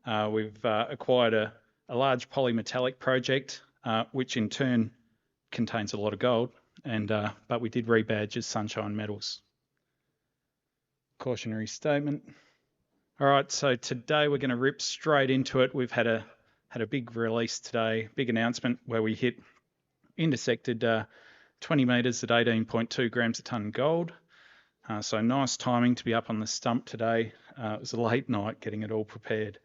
We've acquired a large polymetallic project, which in turn contains a lot of gold, but we did rebadge as Sunshine Metals. Cautionary statement. All right, so today we're going to rip straight into it. We've had a big release today, big announcement where we intersected 20 metres at 18.2 grams a tonne gold. So nice timing to be up on the stump today. It was a late night getting it all prepared.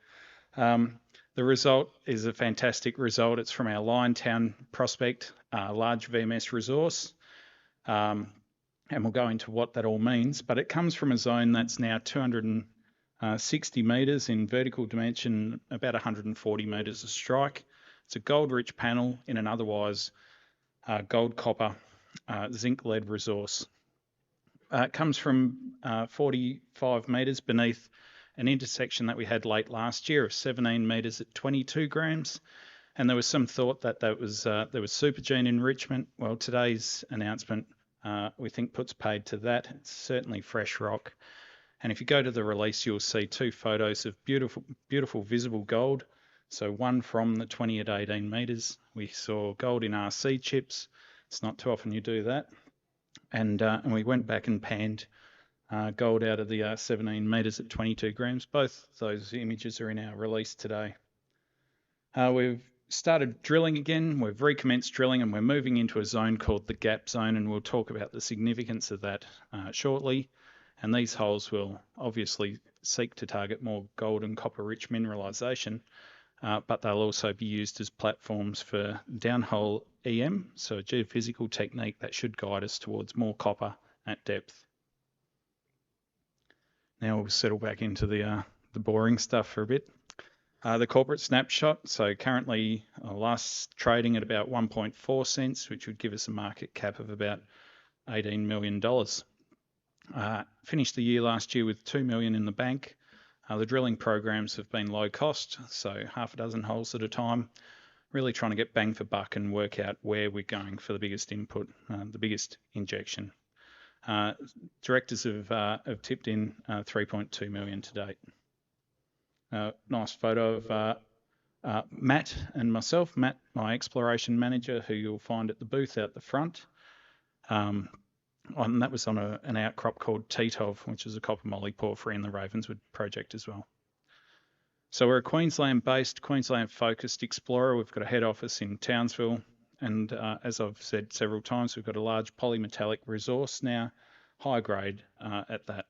The result is a fantastic result. It's from our Liontown prospect, large VMS resource. And we'll go into what that all means. But it comes from a zone that's now 260 metres in vertical dimension, about 140 metres of strike. It's a gold-rich panel in an otherwise gold, copper, zinc, lead resource. It comes from 45 metres beneath an intersection that we had late last year of 17 metres at 22 grams. And there was some thought that there was supergene enrichment. Well, today's announcement, we think, puts paid to that. It's certainly fresh rock. And if you go to the release, you'll see two photos of beautiful, beautiful visible gold. So one from the 20 at 18 metres. We saw gold in RC chips. It's not too often you do that. And we went back and panned gold out of the 17 metres at 22 grams. Both those images are in our release today. We've started drilling again. We've recommenced drilling and we're moving into a zone called the Gap Zone, and we'll talk about the significance of that shortly. And these holes will obviously seek to target more gold and copper-rich mineralisation, but they'll also be used as platforms for downhole EM, so a geophysical technique that should guide us towards more copper at depth. Now we'll settle back into the boring stuff for a bit. The corporate snapshot, so currently last trading at about 1.4 cents, which would give us a market cap of about $18 million. Finished the year last year with 2 million in the bank. The drilling programs have been low cost, so half a dozen holes at a time, really trying to get bang for buck and work out where we're going for the biggest input, the biggest injection. Directors have tipped in 3.2 million to date. Nice photo of Matt and myself. Matt, my exploration manager, who you'll find at the booth out the front. And that was on an outcrop called Titov, which is a copper moly porphyry in the Ravenswood project as well. So we're a Queensland-based, Queensland-focused explorer. We've got a head office in Townsville, and as I've said several times, we've got a large polymetallic resource now, high grade at that.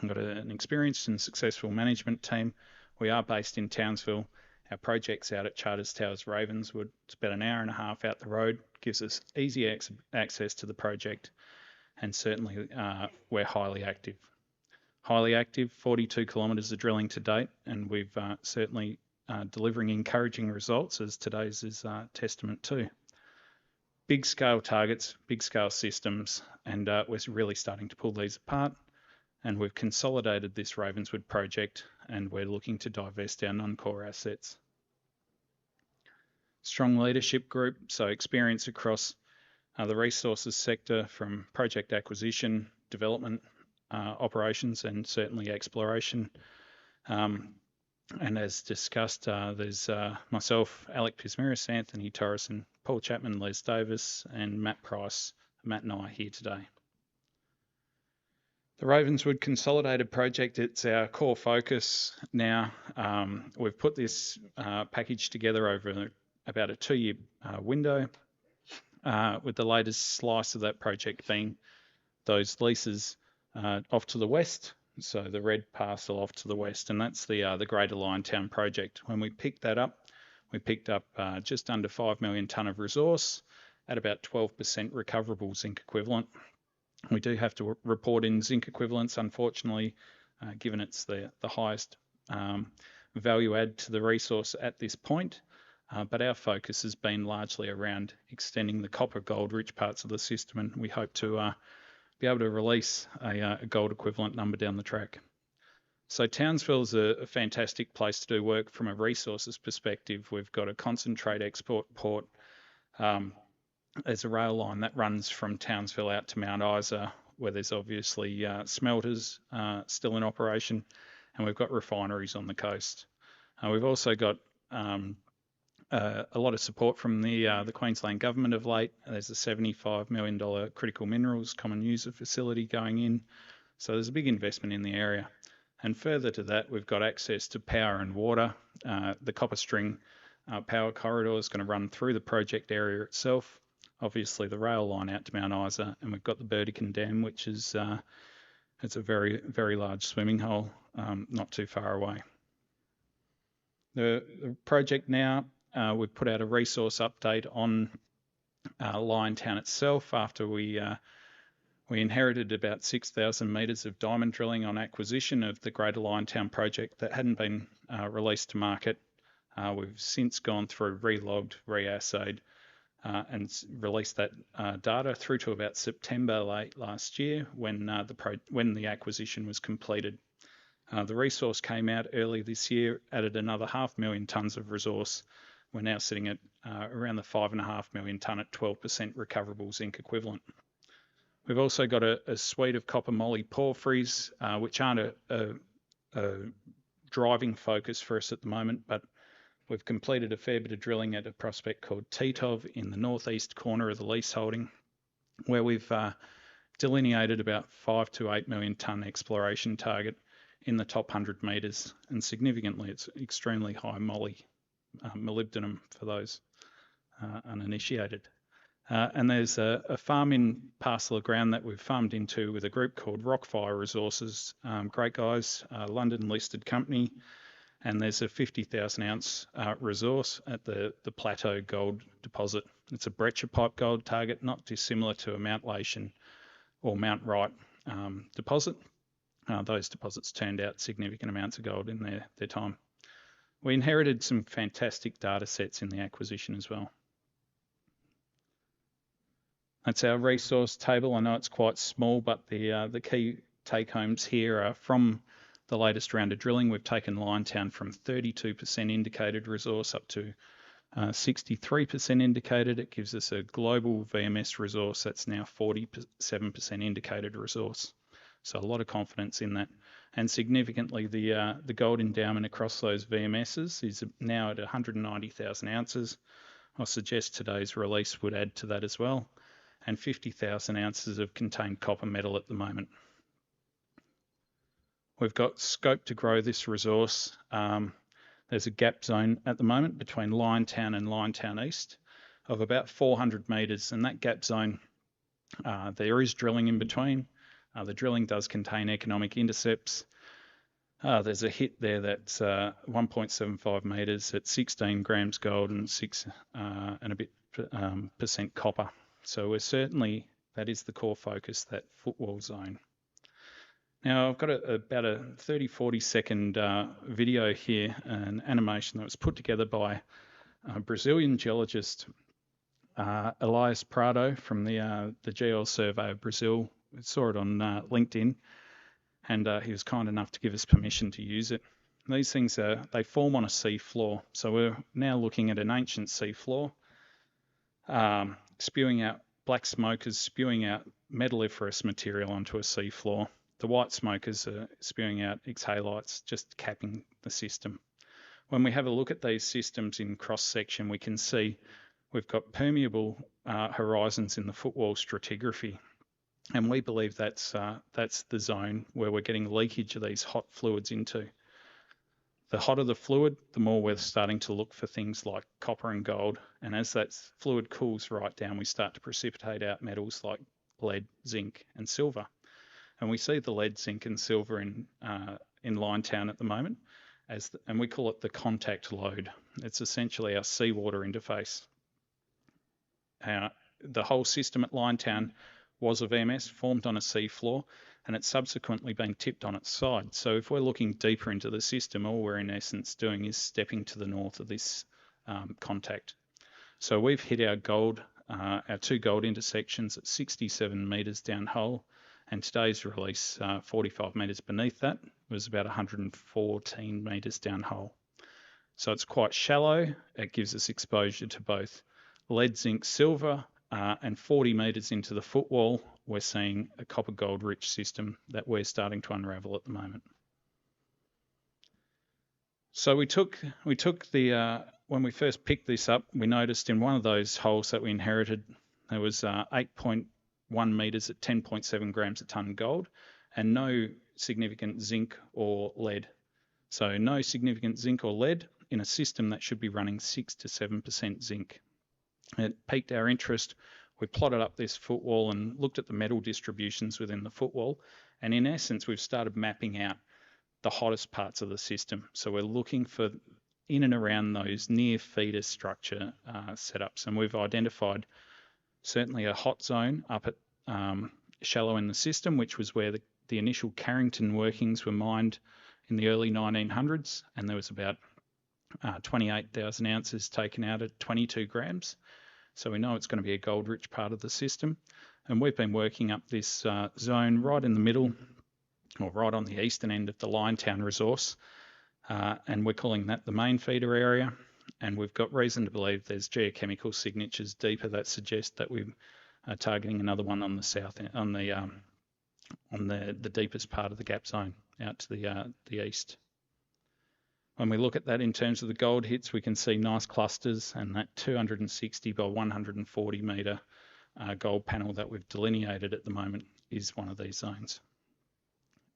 We've got an experienced and successful management team. We are based in Townsville. Our project's out at Charters Towers, Ravenswood. It's about an hour and a half out the road. Gives us easy access to the project, and certainly we're highly active. 42 kilometres of drilling to date, and we've certainly delivering encouraging results, as today's is testament to. Big scale targets, big scale systems, and we're really starting to pull these apart. And we've consolidated this Ravenswood project, and we're looking to divest our non-core assets. Strong leadership group, so experience across the resources sector, from project acquisition, development, operations, and certainly exploration. And as discussed, there's myself, Alec Pismiris, Anthony Torreson, Paul Chapman, Les Davis, and Matt Price. Matt and I are here today. The Ravenswood Consolidated Project, it's our core focus now. We've put this package together over about a 2-year window, with the latest slice of that project being those leases off to the west, so the red parcel off to the west, and that's the Greater Liontown project. When we picked that up, we picked up just under 5 million tonne of resource at about 12% recoverable zinc equivalent. We do have to report in zinc equivalents, unfortunately, given it's the highest value add to the resource at this point. But our focus has been largely around extending the copper gold rich parts of the system, and we hope to be able to release a gold equivalent number down the track. So Townsville is a fantastic place to do work from a resources perspective. We've got a concentrate export port. There's a rail line that runs from Townsville out to Mount Isa, where there's obviously smelters still in operation, and we've got refineries on the coast. We've also got a lot of support from the Queensland government of late. There's a $75 million critical minerals common user facility going in. So there's a big investment in the area. And further to that, we've got access to power and water. The copper string power corridor is going to run through the project area itself. Obviously, the rail line out to Mount Isa, and we've got the Burdekin Dam, which is it's a very, very large swimming hole not too far away. The project now, we've put out a resource update on Liontown itself after we inherited about 6,000 metres of diamond drilling on acquisition of the Greater Liontown project that hadn't been released to market. We've since gone through, relogged, reassayed, and released that data through to about September late last year when the acquisition was completed. The resource came out early this year, added another 500,000 tonnes of resource. We're now sitting at around the 5.5 million tonne at 12% recoverable zinc equivalent. We've also got a suite of copper moly porphyries, which aren't a driving focus for us at the moment, but we've completed a fair bit of drilling at a prospect called Titov in the northeast corner of the lease holding, where we've delineated about 5 to 8 million tonne exploration target in the top 100 metres, and significantly it's extremely high moly, molybdenum for those uninitiated. And there's a farm-in parcel of ground that we've farmed into with a group called Rockfire Resources. Great guys, London-listed company, and there's a 50,000 ounce resource at the Plateau Gold deposit. It's a breccia pipe gold target, not dissimilar to a Mount Latian or Mount Wright deposit. Those deposits turned out significant amounts of gold in their time. We inherited some fantastic data sets in the acquisition as well. That's our resource table. I know it's quite small, but the key take-homes here are from the latest round of drilling. We've taken Liontown from 32% indicated resource up to 63% indicated. It gives us a global VMS resource that's now 47% indicated resource. So a lot of confidence in that. And significantly, the gold endowment across those VMSs is now at 190,000 ounces. I suggest today's release would add to that as well. And 50,000 ounces of contained copper metal at the moment. We've got scope to grow this resource. There's a gap zone at the moment between Liontown and Liontown East of about 400 metres, and that gap zone, there is drilling in between. The drilling does contain economic intercepts. There's a hit there that's 1.75 metres at 16 grams gold and 6 and a bit percent copper. So we're certainly, that is the core focus, that footwall zone. Now I've got about a 30-40 second video here, an animation that was put together by a Brazilian geologist, Elias Prado from the Geol Survey of Brazil. We saw it on LinkedIn, and he was kind enough to give us permission to use it. These things, they form on a sea floor. So we're now looking at an ancient sea floor, spewing out black smoke is spewing out metalliferous material onto a sea floor. The white smoke is spewing out exhalites, just capping the system. When we have a look at these systems in cross-section, we can see we've got permeable horizons in the footwall stratigraphy. And we believe that's the zone where we're getting leakage of these hot fluids into. The hotter the fluid, the more we're starting to look for things like copper and gold. And as that fluid cools right down, we start to precipitate out metals like lead, zinc, and silver. And we see the lead, zinc, and silver in Liontown at the moment, and we call it the contact load. It's essentially our seawater interface. The whole system at Liontown was a VMS formed on a sea floor, and it's subsequently been tipped on its side. So if we're looking deeper into the system, all we're in essence doing is stepping to the north of this contact. So we've hit our gold, our two gold intersections at 67 metres down hole, and today's release, 45 metres beneath that, was about 114 metres down hole. So it's quite shallow. It gives us exposure to both lead, zinc, silver, and 40 metres into the footwall, we're seeing a copper gold rich system that we're starting to unravel at the moment. So we took the when we first picked this up, we noticed in one of those holes that we inherited there was 8.1 meters at 10.7 grams a ton gold, and no significant zinc or lead. So no significant zinc or lead in a system that should be running 6 to 7% zinc. It piqued our interest. We plotted up this footwall and looked at the metal distributions within the footwall, and in essence we've started mapping out the hottest parts of the system. So we're looking for in and around those near feeder structure setups, and we've identified certainly a hot zone up at shallow in the system, which was where the initial Carrington workings were mined in the early 1900s, and there was about 28,000 ounces taken out at 22 grams. So we know it's going to be a gold-rich part of the system, and we've been working up this zone right in the middle, or right on the eastern end of the Liontown resource, and we're calling that the main feeder area. And we've got reason to believe there's geochemical signatures deeper that suggest that we are targeting another one on the south, on the deepest part of the gap zone out to the east. When we look at that in terms of the gold hits, we can see nice clusters, and that 260 by 140 metre gold panel that we've delineated at the moment is one of these zones.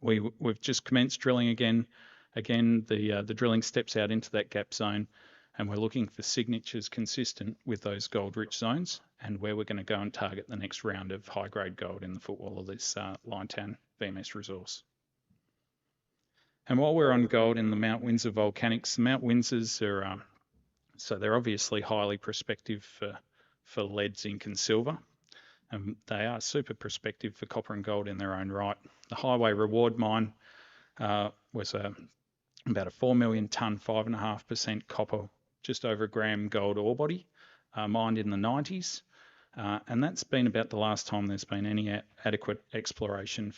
We've just commenced drilling again. Again, the drilling steps out into that gap zone, and we're looking for signatures consistent with those gold-rich zones, and where we're going to go and target the next round of high-grade gold in the footwall of this Liontown VMS resource. And while we're on gold in the Mount Windsor volcanics, the Mount Windsors are so they're obviously highly prospective for lead, zinc, and silver, and they are super prospective for copper and gold in their own right. The Highway Reward mine was about a 4 million tonne, 5.5% copper, just over a gram gold ore body, mined in the 90s. And that's been about the last time there's been any adequate exploration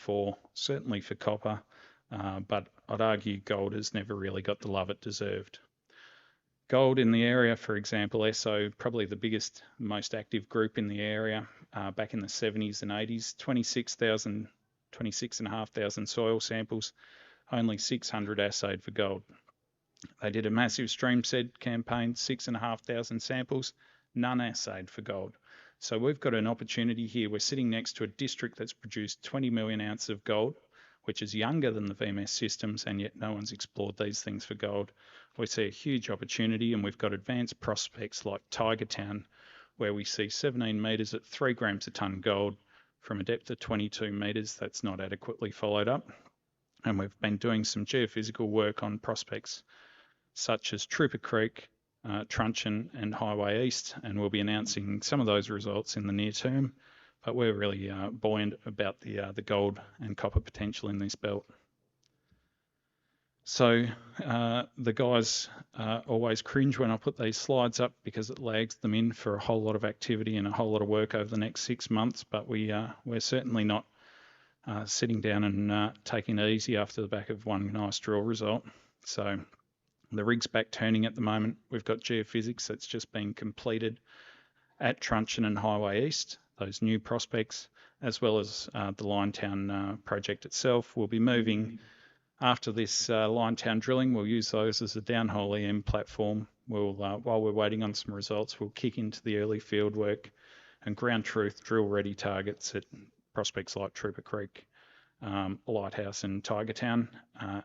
certainly for copper, but I'd argue gold has never really got the love it deserved. Gold in the area, for example, ESSO, probably the biggest, most active group in the area, back in the 70s and 80s, 26,500 soil samples, only 600 assayed for gold. They did a massive stream seed campaign, 6,500 samples, none assayed for gold. So we've got an opportunity here. We're sitting next to a district that's produced 20 million ounces of gold, which is younger than the VMS systems, and yet no one's explored these things for gold. We see a huge opportunity, and we've got advanced prospects like Tiger Town, where we see 17 metres at 3 grams a tonne gold from a depth of 22 metres. That's not adequately followed up. And we've been doing some geophysical work on prospects such as Trooper Creek, Truncheon and Highway East, and we'll be announcing some of those results in the near term, but we're really buoyant about the gold and copper potential in this belt. So the guys always cringe when I put these slides up because it lags them in for a whole lot of activity and a whole lot of work over the next 6 months, but we're certainly not sitting down and taking it easy after the back of one nice drill result. So the rig's back turning at the moment. We've got geophysics that's just been completed at Truncheon and Highway East, those new prospects, as well as the Liontown project itself. We'll be moving after this Liontown drilling. We'll use those as a downhole EM platform. While we're waiting on some results, we'll kick into the early field work and ground truth drill ready targets at prospects like Trooper Creek, Lighthouse and Tiger Town,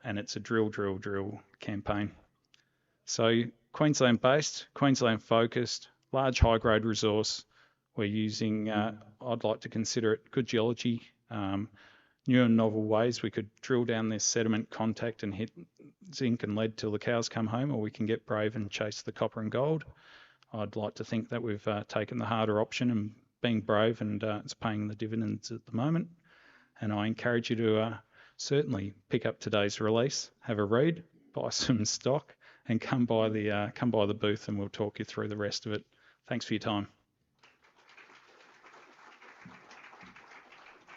and it's a drill campaign. So Queensland based, Queensland focused, large high grade resource. We're using, I'd like to consider it good geology, new and novel ways. We could drill down this sediment contact and hit zinc and lead till the cows come home, or we can get brave and chase the copper and gold. I'd like to think that we've taken the harder option and being brave, and it's paying the dividends at the moment. And I encourage you to certainly pick up today's release, have a read, buy some stock, and come by the booth, and we'll talk you through the rest of it. Thanks for your time.